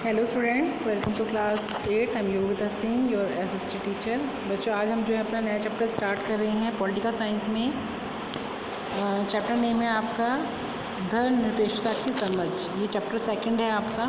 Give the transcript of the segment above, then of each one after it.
Hello students, welcome to class 8। I am Yogita Singh, your SST teacher. बच्चों, आज हम जो है अपना नया चैप्टर स्टार्ट कर रहे हैं पॉलिटिकल साइंस में। चैप्टर नेम है आपका धर्मनिरपेक्षता की समझ। ये चैप्टर सेकंड है आपका,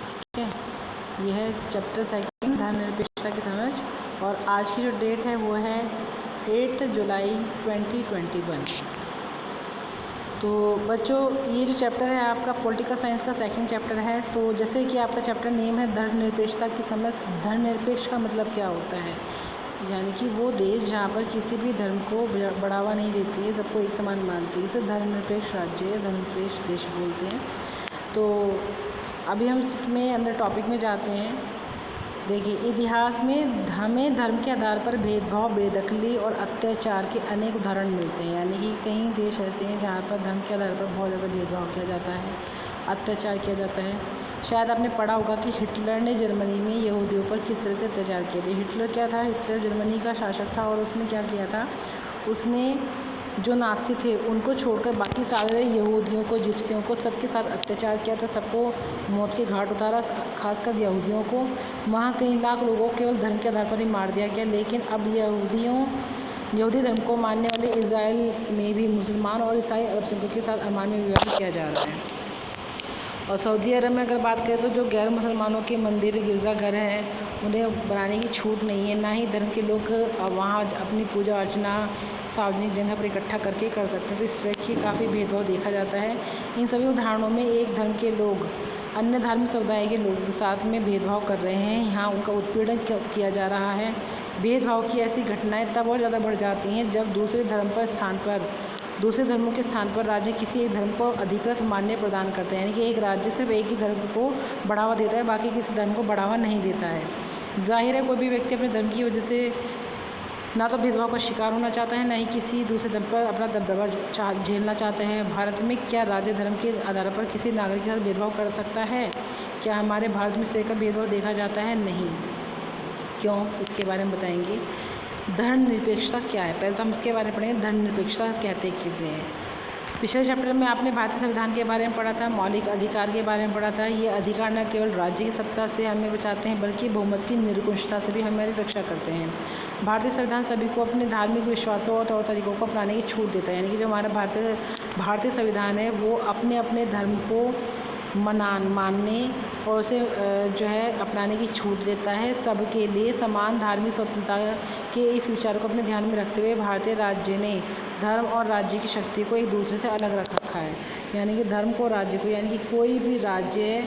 ठीक है। यह है चैप्टर सेकंड, धर्मनिरपेक्षता की समझ। और आज की जो डेट है वो है 8 जुलाई 2021। तो बच्चों, ये जो चैप्टर है आपका पॉलिटिकल साइंस का सेकंड चैप्टर है। तो जैसे कि आपका चैप्टर नेम है धर्मनिरपेक्षता की समझ। धर्मनिरपेक्ष का मतलब क्या होता है? यानी कि वो देश जहाँ पर किसी भी धर्म को बढ़ावा नहीं देती है, सबको एक समान मानती है, उसे धर्मनिरपेक्ष राज्य, धर्मनिरपेक्ष देश बोलते हैं। तो अभी हम इसमें अंदर टॉपिक में जाते हैं। देखिए, इतिहास में हमें धर्म के आधार पर भेदभाव, बेदखली और अत्याचार के अनेक उदाहरण मिलते हैं। यानी कि कई देश ऐसे हैं जहाँ पर धर्म के आधार पर बहुत ज़्यादा भेदभाव किया जाता है, अत्याचार किया जाता है। शायद आपने पढ़ा होगा कि हिटलर ने जर्मनी में यहूदियों पर किस तरह से अत्याचार किए थे। हिटलर क्या था? हिटलर जर्मनी का शासक था और उसने क्या किया था, उसने जो नाज़ी थे उनको छोड़कर बाकी सारे यहूदियों को, जिप्सियों को, सबके साथ अत्याचार किया था, सबको मौत के घाट उतारा। खासकर यहूदियों को वहाँ कई लाख लोगों को केवल धर्म के आधार पर ही मार दिया गया। लेकिन अब यहूदी धर्म को मानने वाले इज़राइल में भी मुसलमान और ईसाई अल्पसंख्यकों के साथ अमान्य व्यवहार किया जा रहा है। और सऊदी अरब में अगर बात करें तो जो गैर मुसलमानों के मंदिर, गिरजाघर हैं, उन्हें बनाने की छूट नहीं है। ना ही धर्म के लोग वहाँ अपनी पूजा अर्चना सार्वजनिक जगह पर इकट्ठा करके कर सकते हैं। तो इस तरह की काफ़ी भेदभाव देखा जाता है। इन सभी उदाहरणों में एक धर्म के लोग अन्य धार्मिक समुदाय के लोगों के साथ में भेदभाव कर रहे हैं। यहाँ उनका उत्पीड़न किया जा रहा है। भेदभाव की ऐसी घटनाएं तब और ज़्यादा बढ़ जाती हैं जब दूसरे धर्मों के स्थान पर राज्य किसी एक धर्म को अधिकृत मान्य प्रदान करते हैं। यानी कि एक राज्य सिर्फ एक ही धर्म को बढ़ावा देता है, बाकी किसी धर्म को बढ़ावा नहीं देता है। जाहिर है कोई भी व्यक्ति अपने धर्म की वजह से ना तो भेदभाव का शिकार होना चाहता है, ना ही किसी दूसरे धर्म पर अपना दबदबा झेलना चाहते हैं। भारत में क्या राज्य धर्म के आधार पर किसी नागरिक के साथ भेदभाव कर सकता है? क्या हमारे भारत में इस तरह का भेदभाव देखा जाता है? नहीं। क्यों? इसके बारे में बताएंगे। धर्मनिरपेक्षता क्या है, पहले तो हम इसके बारे में पढ़ेंगे। धर्मनिरपेक्षता कहते किसे हैं? पिछले चैप्टर में आपने भारतीय संविधान के बारे में पढ़ा था, मौलिक अधिकार के बारे में पढ़ा था। ये अधिकार न केवल राज्य की सत्ता से हमें बचाते हैं, बल्कि बहुमत की निरंकुशता से भी हमारी रक्षा करते हैं। भारतीय संविधान सभी को अपने धार्मिक विश्वासों और तौर तरीकों को अपनाने की छूट देता है। यानी कि जो हमारा भारतीय संविधान है वो अपने अपने धर्म को मानने और उसे जो है अपनाने की छूट देता है। सबके लिए समान धार्मिक स्वतंत्रता के इस विचार को अपने ध्यान में रखते हुए भारतीय राज्य ने धर्म और राज्य की शक्ति को एक दूसरे से अलग रख रखा है। यानी कि धर्म को, राज्य को, यानी कि कोई भी राज्य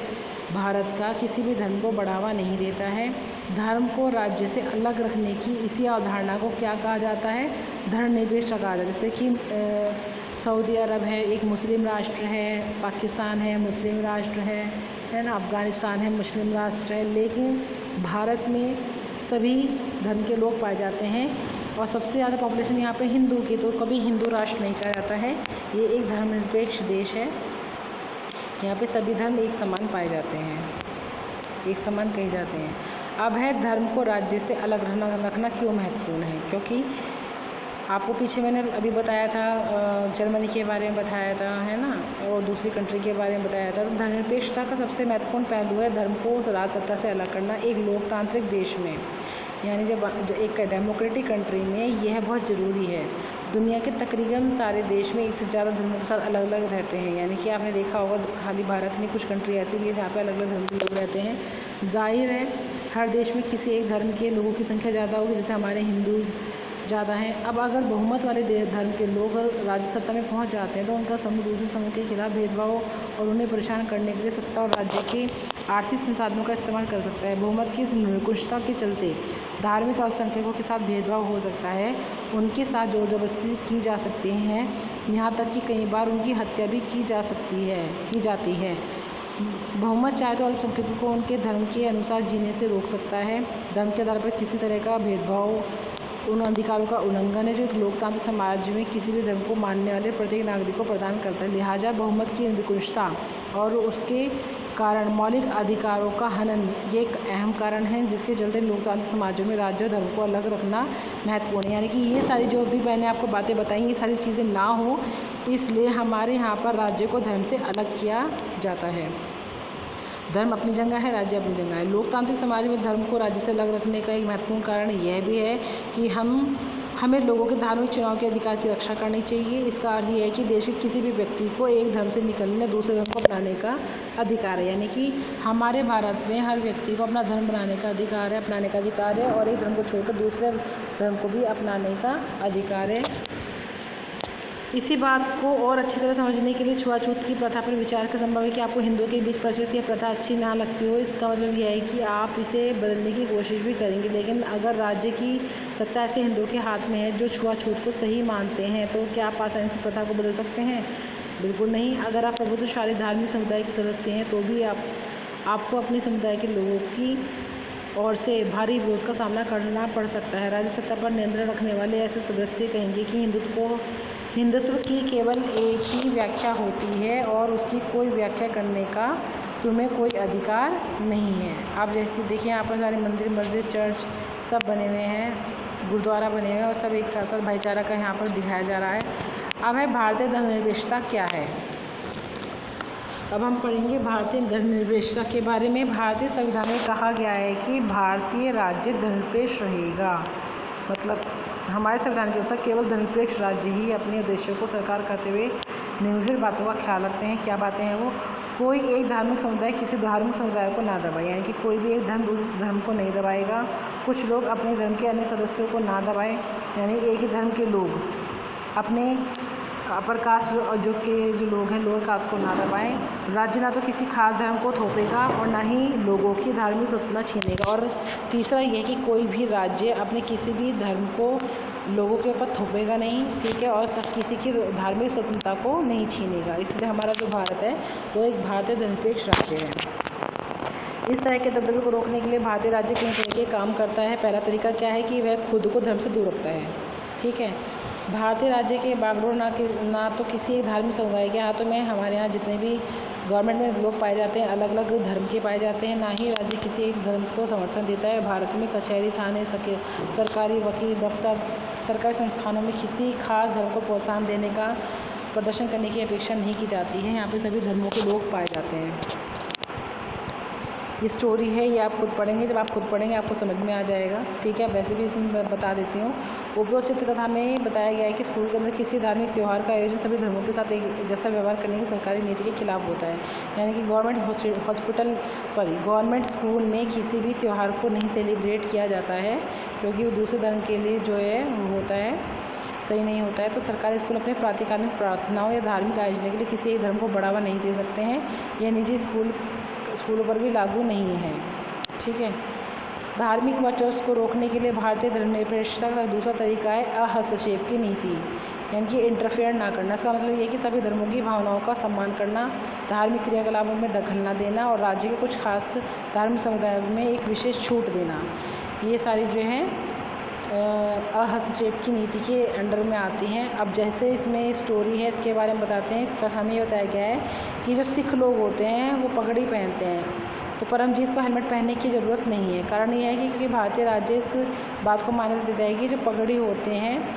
भारत का किसी भी धर्म को बढ़ावा नहीं देता है। धर्म को राज्य से अलग रखने की इसी अवधारणा को क्या कहा जाता है? धर्मनिरपेक्षता कहा जाता है। जैसे कि सऊदी अरब है, एक मुस्लिम राष्ट्र है, पाकिस्तान है, मुस्लिम राष्ट्र है ना, अफ़गानिस्तान है, मुस्लिम राष्ट्र है। लेकिन भारत में सभी धर्म के लोग पाए जाते हैं और सबसे ज़्यादा पॉपुलेशन यहाँ पे हिंदू की, तो कभी हिंदू राष्ट्र नहीं कहा जाता है। ये एक धर्मनिरपेक्ष देश है। यहाँ पे सभी धर्म एक समान पाए जाते हैं, एक समान कहे जाते हैं। अब है धर्म को राज्य से अलग रखना क्यों महत्वपूर्ण है? क्योंकि आपको पीछे मैंने अभी बताया था, जर्मनी के बारे में बताया था, है ना, और दूसरी कंट्री के बारे में बताया था। तो धर्मनिरपेक्षता का सबसे महत्वपूर्ण पहलू है धर्म को राजसत्ता से अलग करना एक लोकतांत्रिक देश में। यानी जब एक डेमोक्रेटिक कंट्री में यह बहुत ज़रूरी है। दुनिया के तकरीबन सारे देश में एक से ज़्यादा धर्मों के साथ अलग अलग रहते हैं। यानी कि आपने देखा होगा खाली भारत में कुछ कंट्री ऐसी भी है जहाँ पे अलग अलग धर्म के लोग रहते हैं। जाहिर है हर देश में किसी एक धर्म के लोगों की संख्या ज़्यादा होगी, जैसे हमारे हिंदू ज़्यादा हैं। अब अगर बहुमत वाले धर्म के लोग राज्य सत्ता में पहुंच जाते हैं तो उनका समूह दूसरे समूह के खिलाफ भेदभाव और उन्हें परेशान करने के लिए सत्ता और राज्य के आर्थिक संसाधनों का इस्तेमाल कर सकता है। बहुमत की इस निरंकुशता के चलते धार्मिक अल्पसंख्यकों के साथ भेदभाव हो सकता है, उनके साथ जोर जबरदस्ती की जा सकती है, यहाँ तक कि कई बार उनकी हत्या भी की जाती है। बहुमत चाहे तो अल्पसंख्यकों को उनके धर्म के अनुसार जीने से रोक सकता है। धर्म के आधार पर किसी तरह का भेदभाव उन अधिकारों का उल्लंघन है जो एक लोकतांत्रिक समाज में किसी भी धर्म को मानने वाले प्रत्येक नागरिक को प्रदान करता है। लिहाजा बहुमत की निरंकुशता और उसके कारण मौलिक अधिकारों का हनन ये एक अहम कारण है जिसके चलते लोकतांत्रिक समाजों में राज्य और धर्म को अलग रखना महत्वपूर्ण है। यानी कि ये सारी जो भी मैंने आपको बातें बताई, ये सारी चीज़ें ना हो, इसलिए हमारे यहाँ पर राज्य को धर्म से अलग किया जाता है। धर्म अपनी जगह है, राज्य अपनी जगह है। लोकतांत्रिक समाज में धर्म को राज्य से अलग रखने का एक महत्वपूर्ण कारण यह भी है कि हमें लोगों के धार्मिक चुनाव के अधिकार की रक्षा करनी चाहिए। इसका अर्थ यह है कि देश के किसी भी व्यक्ति को एक धर्म से निकलने दूसरे धर्म को अपनाने का अधिकार है। यानी कि हमारे भारत में हर व्यक्ति को अपना धर्म अपनाने का अधिकार है और एक धर्म को छोड़कर दूसरे धर्म को भी अपनाने का अधिकार है। इसी बात को और अच्छी तरह समझने के लिए छुआछूत की प्रथा पर विचार का संभव है कि आपको हिंदुओं के बीच प्रचलित यह प्रथा अच्छी ना लगती हो। इसका मतलब यह है कि आप इसे बदलने की कोशिश भी करेंगे, लेकिन अगर राज्य की सत्ता ऐसे हिंदुओं के हाथ में है जो छुआछूत को सही मानते हैं, तो क्या आप आसानी से प्रथा को बदल सकते हैं? बिल्कुल नहीं। अगर आप प्रभुत्वशाली धार्मिक समुदाय के सदस्य हैं तो भी आपको अपने समुदाय के लोगों की ओर से भारी विरोध का सामना करना पड़ सकता है। राज्य सत्ता पर नियंत्रण रखने वाले ऐसे सदस्य कहेंगे कि हिंदुत्व की केवल एक ही व्याख्या होती है और उसकी कोई व्याख्या करने का तुम्हें कोई अधिकार नहीं है। आप जैसे देखिए यहाँ पर सारे मंदिर, मस्जिद, चर्च सब बने हुए हैं, गुरुद्वारा बने हुए हैं और सब एक साथ साथ भाईचारा का यहाँ पर दिखाया जा रहा है। अब है भारतीय धर्मनिरपेक्षता क्या है। अब हम पढ़ेंगे भारतीय धर्मनिरपेक्षता के बारे में। भारतीय संविधान में कहा गया है कि भारतीय राज्य धर्मनिरपेक्ष रहेगा। मतलब हमारे संविधान के अनुसार केवल धर्मनिरपेक्ष राज्य ही अपने उद्देश्यों को साकार करते हुए निम्नलिखित बातों का ख्याल रखते हैं। क्या बातें हैं वो? कोई एक धार्मिक समुदाय किसी धार्मिक समुदाय को ना दबाए, यानी कि कोई भी एक धर्म दूसरे धर्म को नहीं दबाएगा। कुछ लोग अपने धर्म के अन्य सदस्यों को ना दबाएं, यानी एक ही धर्म के लोग अपने अपर कास्ट जो लोग हैं लोअर कास्ट को ना दबाएं। राज्य ना तो किसी खास धर्म को थोपेगा और ना ही लोगों की धार्मिक स्वतंत्रता छीनेगा। और तीसरा यह कि कोई भी राज्य अपने किसी भी धर्म को लोगों के ऊपर थोपेगा नहीं, ठीक है, और किसी की धार्मिक स्वतंत्रता को नहीं छीनेगा। इसलिए हमारा जो भारत है वो एक भारतीय धर्मनिरपेक्ष राज्य है। इस तरह के दबदबे को रोकने के लिए भारतीय राज्य कई तरह के काम करता है। पहला तरीका क्या है कि वह खुद को धर्म से दूर रखता है, ठीक है। भारतीय राज्य के बागडोर ना तो किसी एक धार्मिक समुदाय के हाथों में। हमारे यहाँ जितने भी गवर्नमेंट में लोग पाए जाते हैं अलग अलग धर्म के पाए जाते हैं। ना ही राज्य किसी एक धर्म को समर्थन देता है। भारत में कचहरी, थाने, सरकारी वकील दफ्तर, सरकारी संस्थानों में किसी खास धर्म को प्रोत्साहन देने का प्रदर्शन करने की अपेक्षा नहीं की जाती है। यहाँ पे सभी धर्मों के लोग पाए जाते हैं। ये स्टोरी है, ये आप खुद पढ़ेंगे। जब आप खुद पढ़ेंगे आपको समझ में आ जाएगा, ठीक है। वैसे भी इसमें बता देती हूँ। उपरोक्त चित्रकथा में बताया गया है कि स्कूल के अंदर किसी धार्मिक त्यौहार का आयोजन सभी धर्मों के साथ एक जैसा व्यवहार करने की सरकारी नीति के खिलाफ होता है। यानी कि गवर्नमेंट स्कूल में किसी भी त्यौहार को नहीं सेलिब्रेट किया जाता है, क्योंकि वो दूसरे धर्म के लिए जो है वो होता है, सही नहीं होता है। तो सरकारी स्कूल अपने प्रातःकालीन प्रार्थनाओं या धार्मिक आयोजनों के लिए किसी एक धर्म को बढ़ावा नहीं दे सकते हैं। यह निजी स्कूलों पर भी लागू नहीं है, ठीक है। धार्मिक वर्चस्व को रोकने के लिए भारतीय धर्मनिरपेक्षता का दूसरा तरीका है अहस्तक्षेप की नीति, यानी कि इंटरफेयर ना करना। इसका मतलब ये है कि सभी धर्मों की भावनाओं का सम्मान करना, धार्मिक क्रियाकलापों में दखल न देना और राज्य के कुछ खास धार्मिक समुदायों में एक विशेष छूट देना। ये सारी जो है अहस्तक्षेप की नीति के अंडर में आती हैं। अब जैसे इसमें स्टोरी है इसके बारे में बताते हैं। इसका हमें ये बताया गया है कि जो सिख लोग होते हैं वो पगड़ी पहनते हैं, तो परमजीत को हेलमेट पहनने की ज़रूरत नहीं है। कारण यह है कि क्योंकि भारतीय राज्य इस बात को मान्यता देता है कि जो पगड़ी होते हैं,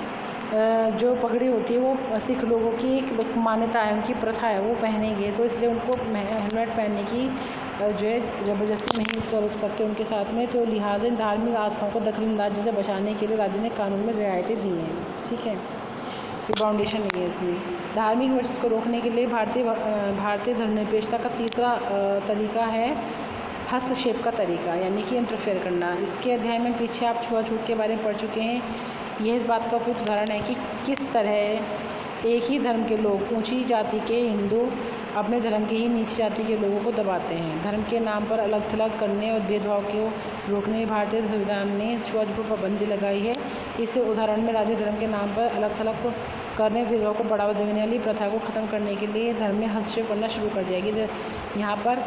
जो पगड़ी होती है वो सिख लोगों की एक मान्यता है, उनकी प्रथा है, वो पहनेंगे। तो इसलिए उनको हेलमेट पहनने की जो है ज़बरदस्ती नहीं कर सकते उनके साथ में। तो लिहाजा धार्मिक आस्थाओं को दखलंदाजी से बचाने के लिए राज्य ने कानून में रियायतें दी हैं, ठीक है। कोई बाउंडेशन नहीं है इसमें। धार्मिक वर्चस्व को रोकने के लिए भारतीय धर्मनिरपेक्षता का तीसरा तरीका है हस्तक्षेप का तरीका, यानी कि इंटरफेयर करना। इसके अध्याय में पीछे आप छुआछूत के बारे में पढ़ चुके हैं। यह इस बात का उपयुक्त उदाहरण है कि किस तरह एक ही धर्म के लोग, ऊंची जाति के हिंदू अपने धर्म की ही नीची जाति के लोगों को दबाते हैं। धर्म के नाम पर अलग थलग करने और भेदभाव को रोकने भारतीय संविधान ने छुआछूत पर पाबंदी लगाई है। इस उदाहरण में राज्य धर्म के नाम पर अलग थलग करने, भेदभाव को बढ़ावा देने वाली प्रथा को खत्म करने के लिए धर्म में हस्तक्षेप करना शुरू कर दिया गया। यहाँ पर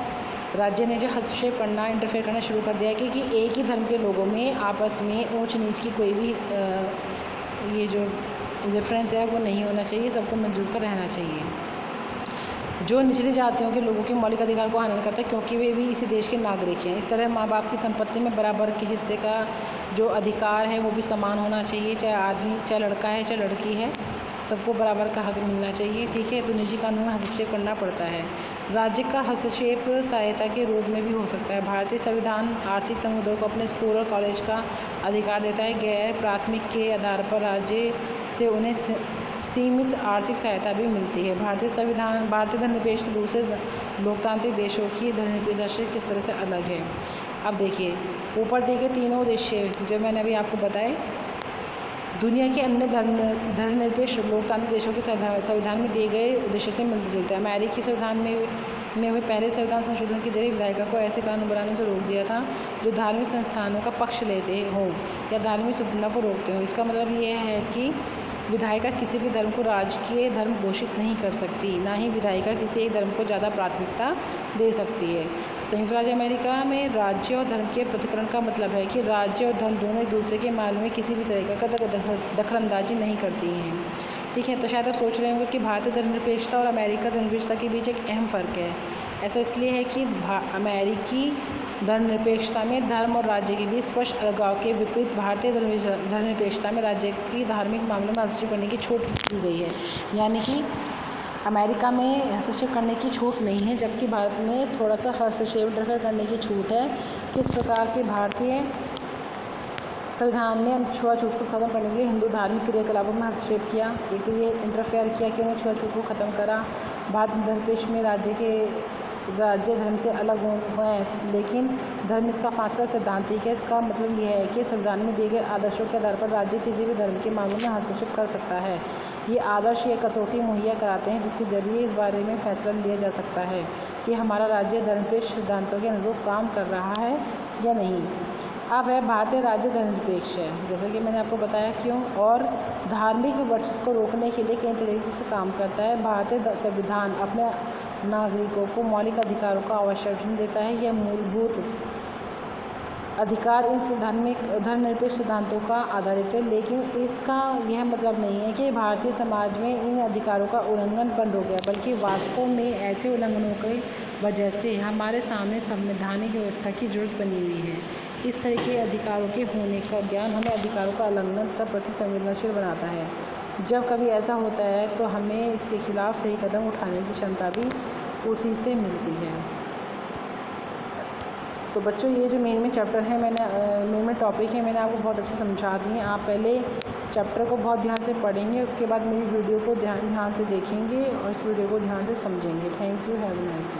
राज्य ने जो हस्तक्षेप करना, इंटरफेयर करना शुरू कर दिया है कि एक ही धर्म के लोगों में आपस में ऊंच नीच की कोई भी ये जो डिफरेंस है वो नहीं होना चाहिए। सबको मिलजुल कर रहना चाहिए। जो निचली जातियों के लोगों के मौलिक अधिकार को हनन करता है, क्योंकि वे भी इसी देश के नागरिक हैं। इस तरह माँ बाप की संपत्ति में बराबर के हिस्से का जो अधिकार है वो भी समान होना चाहिए, चाहे आदमी, चाहे लड़का है, चाहे लड़की है, सबको बराबर का हक मिलना चाहिए, ठीक है। तो निजी कानून में हस्तक्षेप करना पड़ता है। राज्य का हस्तक्षेप सहायता के रूप में भी हो सकता है। भारतीय संविधान आर्थिक समुदायों को अपने स्कूल और कॉलेज का अधिकार देता है। गैर प्राथमिक के आधार पर राज्य से उन्हें सीमित आर्थिक सहायता भी मिलती है। भारतीय धर्मनिरपेक्षता दूसरे लोकतांत्रिक देशों की धर्मनिरपेक्षता से किस तरह से अलग है। अब देखिए, ऊपर दिए गए तीनों उद्देश्य जो मैंने अभी आपको बताए दुनिया के अन्य धर्मनिरपेक्ष लोकतांत्रिक देशों के संविधान में दिए गए उद्देश्यों से मिलते जुलते हैं। अमेरिकी संविधान में हुए पहले संविधान संशोधन के जरिए विधायिका को ऐसे कानून बनाने से रोक दिया था जो धार्मिक संस्थानों का पक्ष लेते हों या धार्मिक स्वतंत्रता को रोकते हों। इसका मतलब यह है कि विधायिका किसी भी धर्म को राजकीय धर्म घोषित नहीं कर सकती, ना ही विधायिका किसी एक धर्म को ज़्यादा प्राथमिकता दे सकती है। संयुक्त राज्य अमेरिका में राज्य और धर्म के पृथक्करण का मतलब है कि राज्य और धर्म दोनों एक दूसरे के मामले में किसी भी तरह का दखलंदाजी नहीं करती हैं। ठीक है, तो शायद आप सोच रहे होंगे कि भारतीय धर्मनिरपेक्षता और अमेरिका धर्मनिरपेक्षता के बीच एक अहम फ़र्क है। ऐसा इसलिए है कि अमेरिकी धर्मनिरपेक्षता में धर्म और राज्य के बीच स्पष्ट अलगाव के विपरीत भारतीय धर्मनिरपेक्षता में राज्य की धार्मिक मामलों में हस्तक्षेप करने की छूट दी गई है। यानी कि अमेरिका में हस्तक्षेप करने की छूट नहीं है, जबकि भारत में थोड़ा सा हस्तक्षेप करने की छूट है। किस प्रकार के भारतीय संविधान ने छुआछूत को खत्म करने के लिए हिंदू धार्मिक क्रियाकलापों में हस्तक्षेप किया, एक ये इंटरफेयर किया कि उन्हें छुआछूत को ख़त्म करा। भारत धर्मनिरपेक्ष में राज्य धर्म से अलग है, लेकिन धर्म इसका फासला सैद्धांतिक है। इसका मतलब यह है कि संविधान में दिए गए आदर्शों के आधार पर राज्य किसी भी धर्म के मामलों में हस्तक्षेप कर सकता है। ये आदर्श ये कसौटी मुहैया कराते हैं जिसके जरिए इस बारे में फैसला लिया जा सकता है कि हमारा राज्य धर्मनिरपेक्ष सिद्धांतों के अनुरूप काम कर रहा है या नहीं। अब है भारतीय राज्य धर्मनिरपेक्ष है, जैसा कि मैंने आपको बताया क्यों, और धार्मिक वर्चस्व को रोकने के लिए कई तरीके से काम करता है। भारतीय संविधान अपने नागरिकों को मौलिक अधिकारों का आश्वासन देता है। यह मूलभूत अधिकार इन धर्मनिरपेक्ष सिद्धांतों का आधारित है, लेकिन इसका यह मतलब नहीं है कि भारतीय समाज में इन अधिकारों का उल्लंघन बंद हो गया, बल्कि वास्तव में ऐसे उल्लंघनों की वजह से हमारे सामने संवैधानिक व्यवस्था की जरूरत बनी हुई है। इस तरह के अधिकारों के होने का ज्ञान हमें अधिकारों का उल्लंघन का प्रति संवेदनशील बनाता है। जब कभी ऐसा होता है तो हमें इसके खिलाफ सही कदम उठाने की क्षमता भी उसी से मिलती है। तो बच्चों, ये जो मेन में चैप्टर है मेन में टॉपिक है मैंने आपको बहुत अच्छे समझा दी हैं। आप पहले चैप्टर को बहुत ध्यान से पढ़ेंगे, उसके बाद मेरी वीडियो को ध्यान से देखेंगे और इस वीडियो को ध्यान से समझेंगे। Thank you, have a nice day.